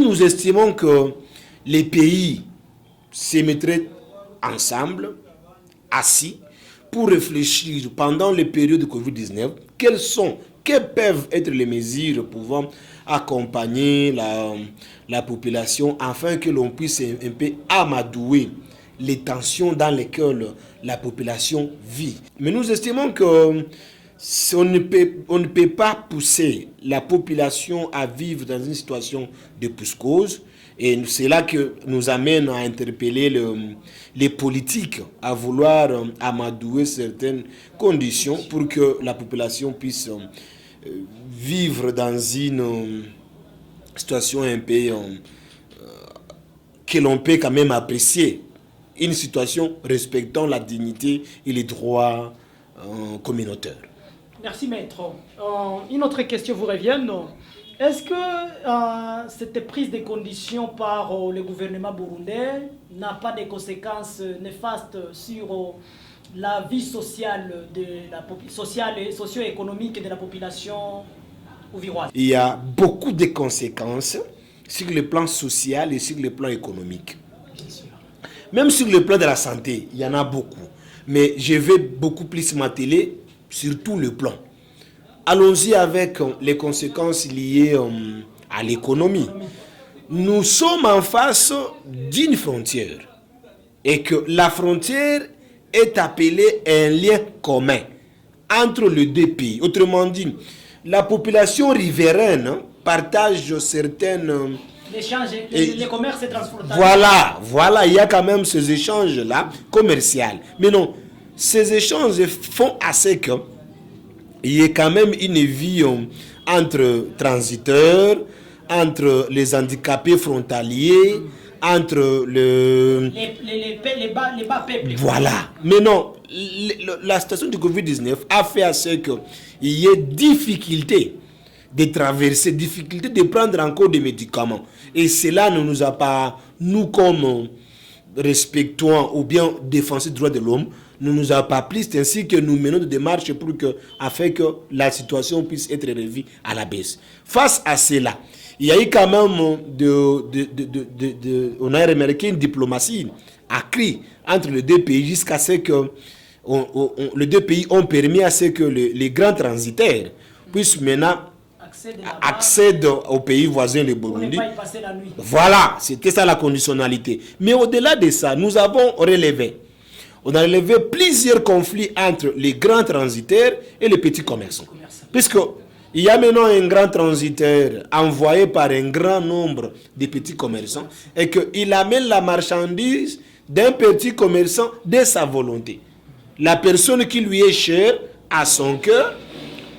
nous estimons que les pays se mettraient ensemble, assis, pour réfléchir pendant les périodes de Covid-19, quelles peuvent être les mesures pouvant accompagner la population afin que l'on puisse un peu amadouer les tensions dans lesquelles la population vit. Mais nous estimons que on ne peut pas pousser la population à vivre dans une situation de pousse-cause. Et c'est là que nous amène à interpeller les politiques à vouloir amadouer certaines conditions pour que la population puisse vivre dans une situation un peu que l'on peut quand même apprécier. Une situation respectant la dignité et les droits communautaires. Merci maître. Une autre question vous revient. Est-ce que cette prise de conditions par le gouvernement burundais n'a pas de conséquences néfastes sur la vie sociale, et socio-économique de la population ouviroise? Il y a beaucoup de conséquences sur le plan social et sur le plan économique. Même sur le plan de la santé, il y en a beaucoup. Mais je vais beaucoup plus m'atteler sur tout le plan. Allons-y avec les conséquences liées à l'économie. Nous sommes en face d'une frontière et que la frontière est appelée un lien commun entre les deux pays. Autrement dit, la population riveraine partage certaines... Les commerces transfrontaliers. Voilà, il y a quand même ces échanges-là commerciaux. Mais non, ces échanges font assez que il y a quand même une vie entre transiteurs, entre les handicapés frontaliers, entre les bas peuples. Voilà. Mais non, la situation du Covid-19 a fait à ce qu'il y ait difficulté de traverser, difficulté de prendre encore des médicaments. Et cela ne nous a pas, nous comme respectons ou bien défenseurs des droits de l'homme, ne nous a pas plu, c'est ainsi que nous menons des démarches pour afin que la situation puisse être revue à la baisse. Face à cela, il y a eu quand même on a remarqué une diplomatie accrue entre les deux pays jusqu'à ce que les deux pays ont permis à ce que les grands transitaires puissent maintenant accèdent au pays voisin, le Burundi. Voilà, c'était ça la conditionnalité. Mais au-delà de ça, nous avons relevé. On a relevé plusieurs conflits entre les grands transitaires et les petits commerçants. Puisqu'il y a maintenant un grand transitaire envoyé par un grand nombre de petits commerçants et qu'il amène la marchandise d'un petit commerçant de sa volonté. La personne qui lui est chère à son cœur,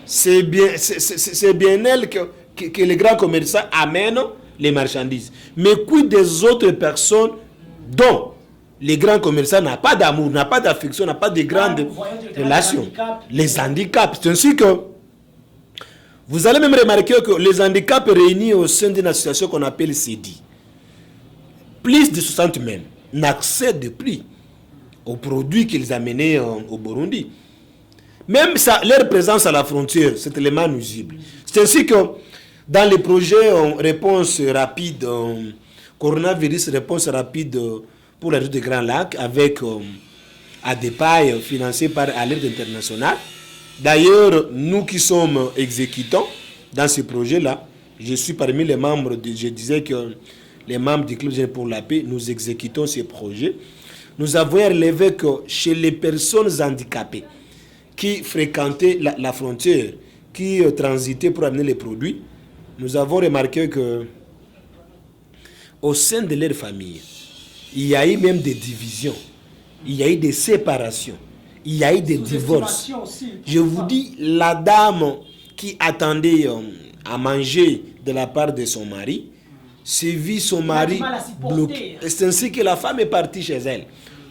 c'est bien elle que les grands commerçants amènent les marchandises. Mais quid des autres personnes dont les grands commerçants n'ont pas d'amour, n'ont pas d'affection, n'ont pas de grandes relations? Les handicaps. C'est ainsi que vous allez même remarquer que les handicaps réunis au sein d'une association qu'on appelle CEDI, plus de 60 même, n'accèdent plus aux produits qu'ils amenaient au Burundi. Même leur présence à la frontière, c'est tellement nuisible. C'est ainsi que dans les projets réponse rapide, coronavirus réponse rapide pour la route des Grands Lacs, avec ADEPAI financé par Alerte Internationale. D'ailleurs, nous qui sommes exécutants dans ce projet-là, je suis parmi les membres, je disais que les membres du Club pour la paix, nous exécutons ces projets. Nous avons relevé que chez les personnes handicapées qui fréquentaient la frontière, qui transitaient pour amener les produits, nous avons remarqué que au sein de leur famille, il y a eu même des divisions, il y a eu des séparations, il y a eu des divorces. Je vous dis, la dame qui attendait à manger de la part de son mari, s'est vu son mari bloqué. C'est ainsi que la femme est partie chez elle.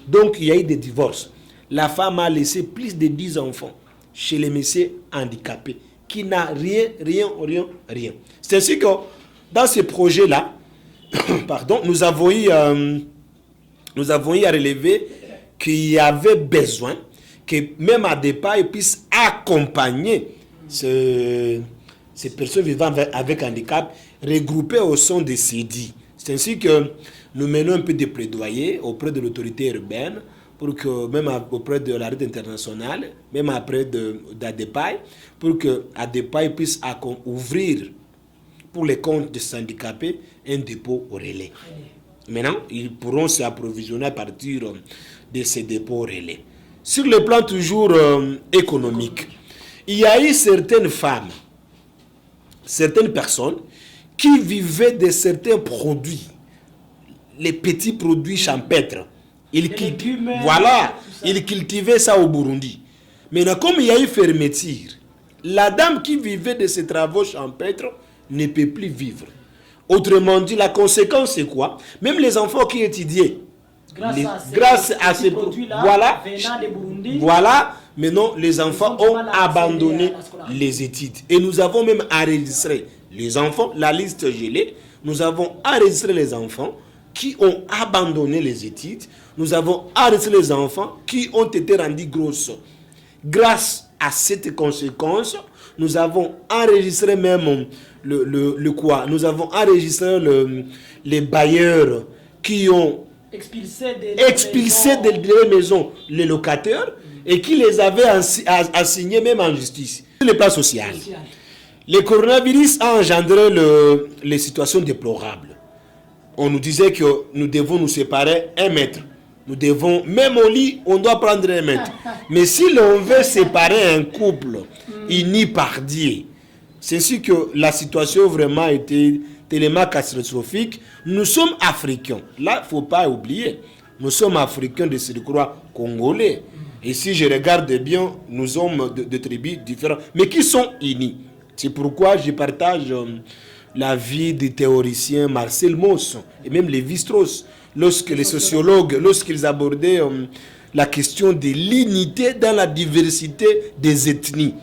Donc il y a eu des divorces. La femme a laissé plus de 10 enfants chez les messieurs handicapés qui n'a rien. C'est ainsi que dans ce projet-là, pardon, nous avons eu à relever qu'il y avait besoin que même à départ, ils puissent accompagner ces personnes vivant avec handicap regroupés au sein des CEDI. C'est ainsi que nous menons un peu de plaidoyer auprès de l'autorité urbaine pour que, même auprès de la règle internationale, même auprès d'ADEPAI, pour que ADEPAI puisse ouvrir pour les comptes des handicapés un dépôt au relais. Maintenant, ils pourront s'approvisionner à partir de ces dépôts au relais. Sur le plan toujours économique, il y a eu certaines femmes, certaines personnes qui vivaient de certains produits, les petits produits champêtres. Ils cultivaient ça au Burundi. Maintenant, comme il y a eu fermeture, la dame qui vivait de ces travaux champêtres ne peut plus vivre. Autrement dit, la conséquence c'est quoi? Même les enfants qui étudiaient, grâce à ces produits-là, voilà, maintenant les enfants ont abandonné les études. Et nous avons même enregistré les enfants, la liste gelée, nous avons enregistré les enfants qui ont abandonné les études, nous avons enregistré les enfants qui ont été rendus grosses. Grâce à cette conséquence, nous avons enregistré même nous avons enregistré les bailleurs qui ont expulsé des maisons les locataires et qui les avaient assignés même en justice. Sur le plan social, le coronavirus a engendré les situations déplorables. On nous disait que nous devons nous séparer 1 mètre. Nous devons, même au lit, on doit prendre 1 mètre. Mais si l'on veut séparer un couple uni par Dieu, c'est sûr que la situation vraiment a été tellement catastrophique. Nous sommes africains. Là, il ne faut pas oublier. Nous sommes africains de surcroît congolais. Et si je regarde bien, nous sommes de tribus différentes, mais qui sont unis. C'est pourquoi je partage l'avis des théoriciens Marcel Mauss et même Lévi-Strauss. Lorsque les sociologues, lorsqu'ils abordaient la question de l'unité dans la diversité des ethnies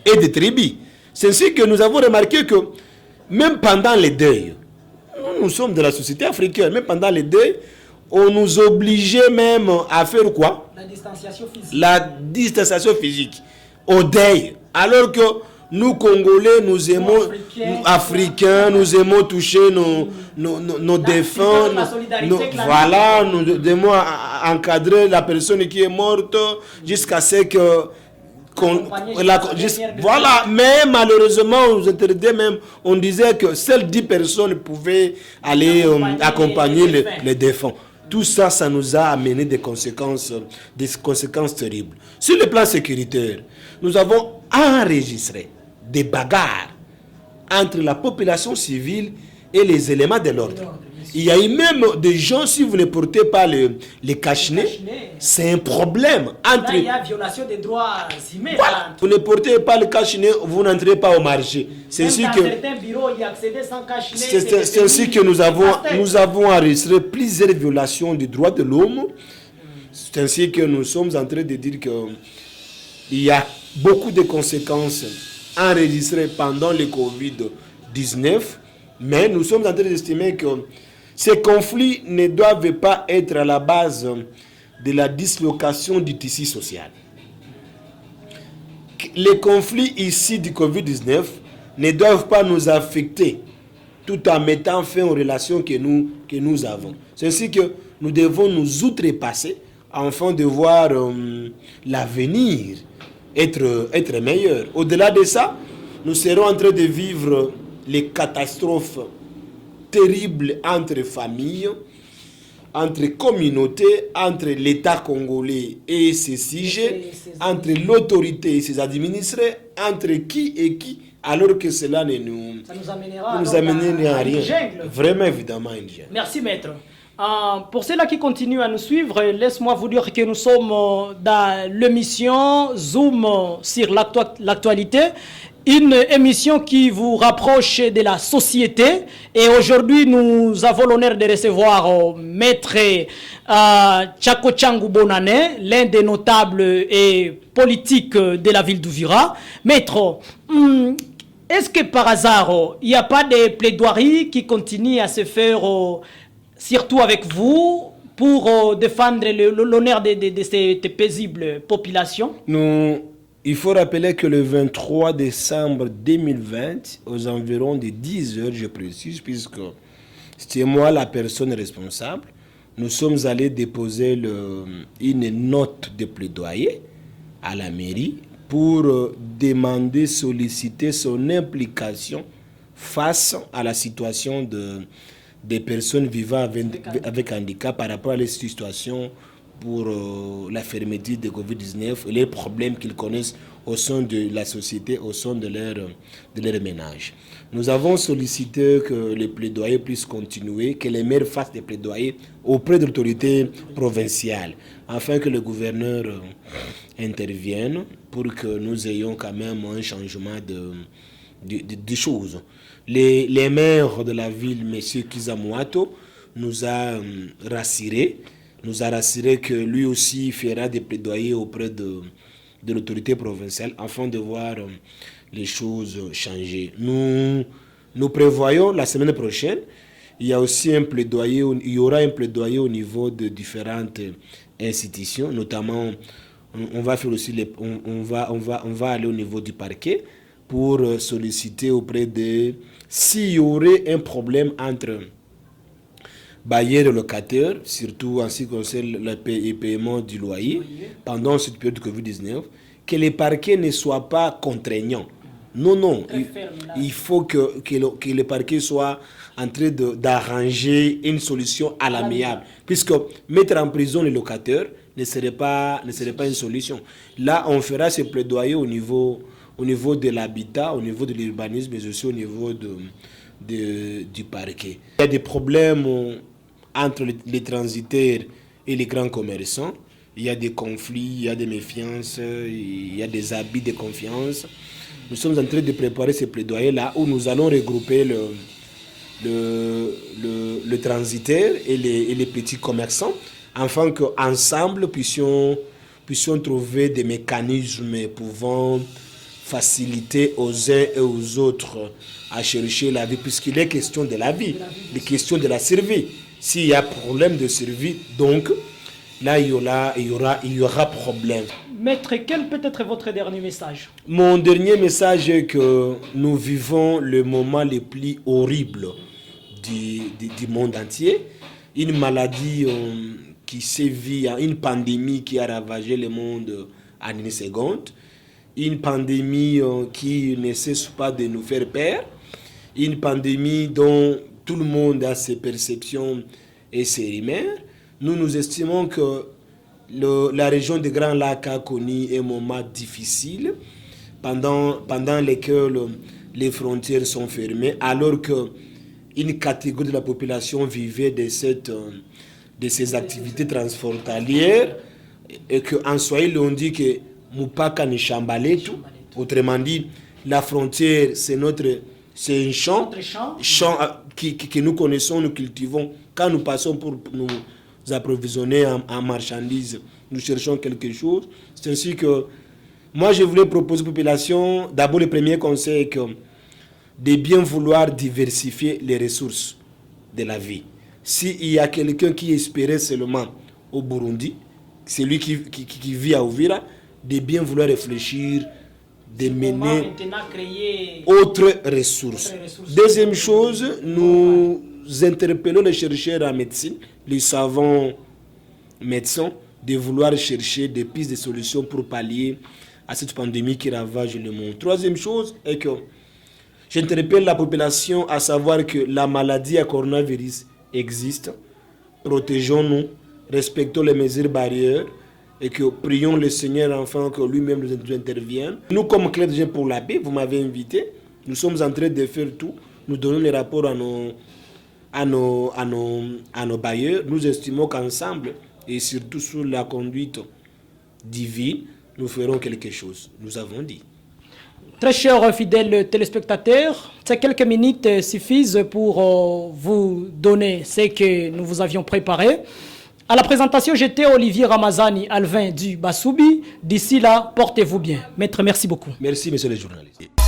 et des tribus. C'est ainsi que nous avons remarqué que même pendant les deuils, nous sommes de la société africaine, même pendant les deuils, on nous obligeait même à faire quoi? La distanciation physique. La distanciation physique. Au deuil. Alors que nous, Congolais, nous aimons, Africains, nous aimons toucher nos défunts. Voilà, nous aimons encadrer la personne qui est morte jusqu'à ce que... Voilà, mais malheureusement, on nous interdisait même, on disait que seules 10 personnes pouvaient aller accompagner les défunts. Tout ça, ça nous a amené des conséquences terribles. Sur le plan sécuritaire, nous avons enregistré des bagarres entre la population civile et les éléments de l'ordre. Il y a eu même des gens, si vous ne portez pas les cache-nez, c'est un problème. Là, il y a violation des droits humains. Voilà. Vous ne portez pas le cache-nez, vous n'entrez pas au marché. C'est ainsi que certains bureaux, il y a accédé sans cache-nez. C'est ainsi que nous avons enregistré plusieurs violations des droits de l'homme. C'est ainsi que nous sommes en train de dire qu'il y a beaucoup de conséquences enregistrées pendant le Covid-19, mais nous sommes en train d'estimer que ces conflits ne doivent pas être à la base de la dislocation du tissu social. Les conflits ici du Covid-19 ne doivent pas nous affecter tout en mettant fin aux relations que nous avons. C'est ainsi que nous devons nous outrepasser afin de voir l'avenir être meilleur. Au-delà de ça, nous serons en train de vivre les catastrophes terribles entre familles, entre communautés, entre l'État congolais et ses sujets, entre l'autorité et ses administrés, entre qui et qui, alors que cela ne nous amènera à rien. Vraiment, évidemment, une jungle. Merci, maître. Pour ceux-là qui continuent à nous suivre, laisse-moi vous dire que nous sommes dans l'émission Zoom sur l'actualité. Une émission qui vous rapproche de la société. Et aujourd'hui, nous avons l'honneur de recevoir Maître Tchako Tchangou Bonane, l'un des notables et politiques de la ville d'Uvira. Maître, est-ce que par hasard, il n'y a pas de plaidoiries qui continuent à se faire, surtout avec vous, pour défendre l'honneur de cette paisible population? Il faut rappeler que le 23 décembre 2020, aux environs de 10 heures, je précise, puisque c'était moi la personne responsable, nous sommes allés déposer une note de plaidoyer à la mairie pour demander, solliciter son implication face à la situation des personnes vivant avec handicap par rapport à la situation pour la fermeture de Covid-19 et les problèmes qu'ils connaissent au sein de la société, au sein de leur ménage. Nous avons sollicité que les plaidoyers puissent continuer, que les maires fassent des plaidoyers auprès de l'autorité provinciale, afin que le gouverneur intervienne pour que nous ayons quand même un changement de choses. Les maires de la ville, M. Kizamouato, nous a rassurés que lui aussi fera des plaidoyers auprès de l'autorité provinciale afin de voir les choses changer. Nous prévoyons la semaine prochaine, il y aura un plaidoyer au niveau de différentes institutions, notamment on va faire aussi on va aller au niveau du parquet pour solliciter auprès de s'il y aurait un problème entre bailleurs et locataires, surtout en ce qui concerne le paiement du loyer pendant cette période de Covid-19, que les parquets ne soient pas contraignants. Non, il faut que les parquets soient en train d'arranger une solution à l'amiable, puisque mettre en prison les locataires ne serait pas une solution. Là, on fera ce plaidoyer au niveau de l'habitat, au niveau de l'urbanisme, mais aussi au niveau du parquet. Il y a des problèmes entre les transitaires et les grands commerçants. Il y a des conflits, il y a des méfiances, il y a des abus de confiance. Nous sommes en train de préparer ces plaidoyers-là où nous allons regrouper le transitaire et les petits commerçants afin qu'ensemble puissions trouver des mécanismes pouvant faciliter aux uns et aux autres à chercher la vie, puisqu'il est question de la vie, il est question de la survie. S'il y a problème de survie, donc là il y aura problème. Maître, quel peut être votre dernier message? Mon dernier message est que nous vivons le moment le plus horrible du monde entier. Une maladie qui sévit, une pandémie qui a ravagé le monde en une seconde. Une pandémie qui ne cesse pas de nous faire peur. Une pandémie dont tout le monde a ses perceptions et ses rumeurs. Nous estimons que la région des Grands Lacs a connu un moment difficile pendant lequel les frontières sont fermées, alors qu'une catégorie de la population vivait de ces activités transfrontalières et qu'en Swahili on dit que Mupaka ni shambaletu, autrement dit, la frontière c'est un champ que nous connaissons, nous cultivons. Quand nous passons pour nous approvisionner en marchandises, nous cherchons quelque chose. C'est ainsi que moi je voulais proposer aux populations, d'abord le premier conseil est que de bien vouloir diversifier les ressources de la vie. S'il y a quelqu'un qui espérait seulement au Burundi, celui qui vit à Uvira, de bien vouloir réfléchir, de mener autres ressources. Deuxième chose, nous interpellons les chercheurs en médecine, les savants médecins, de vouloir chercher des pistes de solutions pour pallier à cette pandémie qui ravage le monde. Troisième chose est que j'interpelle la population à savoir que la maladie à coronavirus existe. Protégeons-nous, respectons les mesures barrières et que prions le Seigneur afin que lui-même nous intervienne. Nous, comme Clergé pour la paix, vous m'avez invité, nous sommes en train de faire tout. Nous donnons les rapports à nos bailleurs. Nous estimons qu'ensemble, et surtout sous la conduite divine, nous ferons quelque chose. Nous avons dit. Très chers fidèles téléspectateurs, ces quelques minutes suffisent pour vous donner ce que nous vous avions préparé. À la présentation, j'étais Olivier Ramazani, Alvin du Bassoubi. D'ici là, portez-vous bien. Maître, merci beaucoup. Merci, monsieur le journaliste.